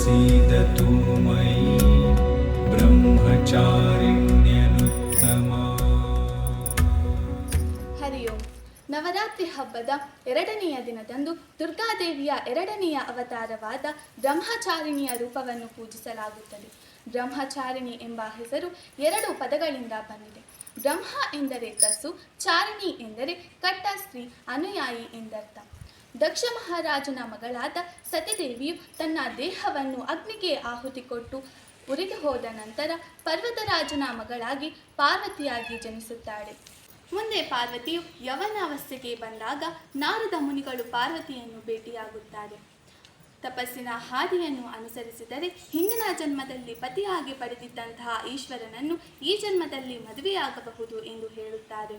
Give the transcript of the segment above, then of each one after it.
प्रसीदतु मयि ब्रह्मचारिण्यनुत्तमा। ಹರಿ ಓಂ. ನವರಾತ್ರಿ ಹಬ್ಬದ ಎರಡನೆಯ ದಿನದಂದು ದುರ್ಗಾದೇವಿಯ ಎರಡನೆಯ ಅವತಾರವಾದ ಬ್ರಹ್ಮಚಾರಿಣಿಯ ರೂಪವನ್ನು ಪೂಜಿಸಲಾಗುತ್ತದೆ. ಬ್ರಹ್ಮಚಾರಿಣಿ ಎಂಬ ಹೆಸರು ಎರಡು ಪದಗಳಿಂದ ಬಂದಿದೆ. ಬ್ರಹ್ಮ ಎಂದರೆ ಕಸು, ಚಾರಿಣಿ ಎಂದರೆ ಕಟ್ಟ ಸ್ತ್ರೀ, ಅನುಯಾಯಿ ಎಂದರ್ಥ. ದಕ್ಷ ಮಹಾರಾಜನ ಮಗಳಾದ ಸತಿದೇವಿಯು ತನ್ನ ದೇಹವನ್ನು ಅಗ್ನಿಗೆ ಆಹುತಿ ಕೊಟ್ಟು ಉರಿದು ಹೋದ ನಂತರ ಪರ್ವತರಾಜನ ಮಗಳಾಗಿ ಪಾರ್ವತಿಯಾಗಿ ಜನಿಸುತ್ತಾಳೆ. ಮುಂದೆ ಪಾರ್ವತಿಯು ಯವನಾವಸ್ಥೆಗೆ ಬಂದಾಗ ನಾರದ ಮುನಿಗಳು ಪಾರ್ವತಿಯನ್ನು ಭೇಟಿಯಾಗುತ್ತಾರೆ. ತಪಸ್ಸಿನ ಹಾದಿಯನ್ನು ಅನುಸರಿಸಿದರೆ ಹಿಂದಿನ ಜನ್ಮದಲ್ಲಿ ಪತಿಯಾಗಿ ಪಡೆದಿದ್ದಂತಹ ಈಶ್ವರನನ್ನು ಈ ಜನ್ಮದಲ್ಲಿ ಮದುವೆಯಾಗಬಹುದು ಎಂದು ಹೇಳುತ್ತಾರೆ.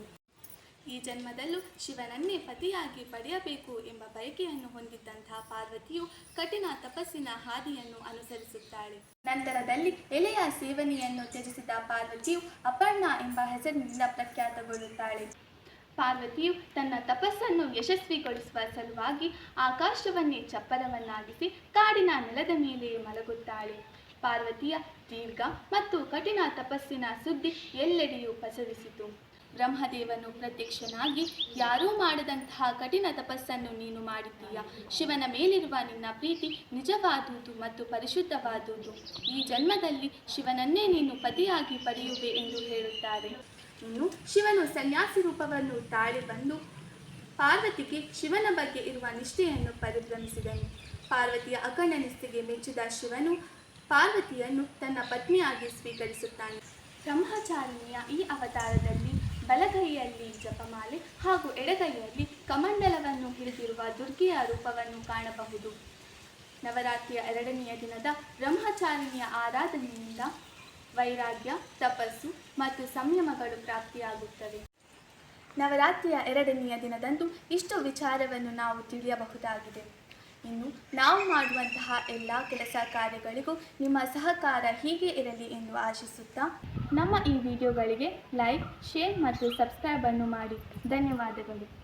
ಈ ಜನ್ಮದಲ್ಲೂ ಶಿವನನ್ನೇ ಪತಿಯಾಗಿ ಪಡೆಯಬೇಕು ಎಂಬ ಬಯಕೆಯನ್ನು ಹೊಂದಿದ್ದಂತಹ ಪಾರ್ವತಿಯು ಕಠಿಣ ತಪಸ್ಸಿನ ಹಾದಿಯನ್ನು ಅನುಸರಿಸುತ್ತಾಳೆ. ನಂತರದಲ್ಲಿ ಎಲೆಯ ಸೇವನೆಯನ್ನು ತ್ಯಜಿಸಿದ ಪಾರ್ವತಿಯು ಅಪರ್ಣ ಎಂಬ ಹೆಸರಿನಿಂದ ಪ್ರಖ್ಯಾತಗೊಳ್ಳುತ್ತಾಳೆ. ಪಾರ್ವತಿಯು ತನ್ನ ತಪಸ್ಸನ್ನು ಯಶಸ್ವಿಗೊಳಿಸುವ ಸಲುವಾಗಿ ಆಕಾಶವನ್ನೇ ಚಪ್ಪರವನ್ನಾಗಿಸಿ ಕಾಡಿನ ನೆಲದ ಮೇಲೆಯೇ ಮಲಗುತ್ತಾಳೆ. ಪಾರ್ವತಿಯ ದೀರ್ಘ ಮತ್ತು ಕಠಿಣ ತಪಸ್ಸಿನ ಸುದ್ದಿ ಎಲ್ಲೆಡೆಯೂ ಪಸರಿಸಿತು. ಬ್ರಹ್ಮದೇವನು ಪ್ರತ್ಯಕ್ಷನಾಗಿ ಯಾರೂ ಮಾಡದಂತಹ ಕಠಿಣ ತಪಸ್ಸನ್ನು ನೀನು ಮಾಡಿದ್ದೀಯ. ಶಿವನ ಮೇಲಿರುವ ನಿನ್ನ ಪ್ರೀತಿ ನಿಜವಾದುದು ಮತ್ತು ಪರಿಶುದ್ಧವಾದುದು. ಈ ಜನ್ಮದಲ್ಲಿ ಶಿವನನ್ನೇ ನೀನು ಪತಿಯಾಗಿ ಪಡೆಯುವೆ ಎಂದು ಹೇಳುತ್ತಾರೆ. ಇನ್ನು ಶಿವನು ಸನ್ಯಾಸಿ ರೂಪವನ್ನು ತಾಳಿ ಬಂದು ಪಾರ್ವತಿಗೆ ಶಿವನ ಬಗ್ಗೆ ಇರುವ ನಿಷ್ಠೆಯನ್ನು ಪರಿಭ್ರಮಿಸಿದನು. ಪಾರ್ವತಿಯ ಅಖಂಡ ನಿಷ್ಠೆಗೆ ಮೆಚ್ಚಿದ ಶಿವನು ಪಾರ್ವತಿಯನ್ನು ತನ್ನ ಪತ್ನಿಯಾಗಿ ಸ್ವೀಕರಿಸುತ್ತಾನೆ. ಬ್ರಹ್ಮಚಾರಿಣಿಯ ಈ ಅವತಾರದಲ್ಲಿ ಬಲಗೈಯಲ್ಲಿ ಜಪಮಾಲೆ ಹಾಗೂ ಎಡಗೈಯಲ್ಲಿ ಕಮಂಡಲವನ್ನು ಹಿಡಿದಿರುವ ದುರ್ಗೆಯ ರೂಪವನ್ನು ಕಾಣಬಹುದು. ನವರಾತ್ರಿಯ ಎರಡನೆಯ ದಿನದ ಬ್ರಹ್ಮಚಾರಿಣಿಯ ಆರಾಧನೆಯಿಂದ ವೈರಾಗ್ಯ, ತಪಸ್ಸು ಮತ್ತು ಸಂಯಮಗಳು ಪ್ರಾಪ್ತಿಯಾಗುತ್ತವೆ. ನವರಾತ್ರಿಯ ಎರಡನೆಯ ದಿನದಂದು ಇಷ್ಟು ವಿಚಾರವನ್ನು ನಾವು ತಿಳಿಯಬಹುದಾಗಿದೆ. ಇನ್ನು ನಾವು ಮಾಡುವಂತಹ ಎಲ್ಲ ಕೆಲಸ ಕಾರ್ಯಗಳಿಗೂ ನಿಮ್ಮ ಸಹಕಾರ ಹೀಗೆ ಇರಲಿ ಎಂದು ಆಶಿಸುತ್ತಾ ನಮ್ಮ ಈ ವಿಡಿಯೋಗಳಿಗೆ ಲೈಕ್, ಶೇರ್ ಮತ್ತು ಸಬ್ಸ್ಕ್ರೈಬ್ ಅನ್ನು ಮಾಡಿ. ಧನ್ಯವಾದಗಳು.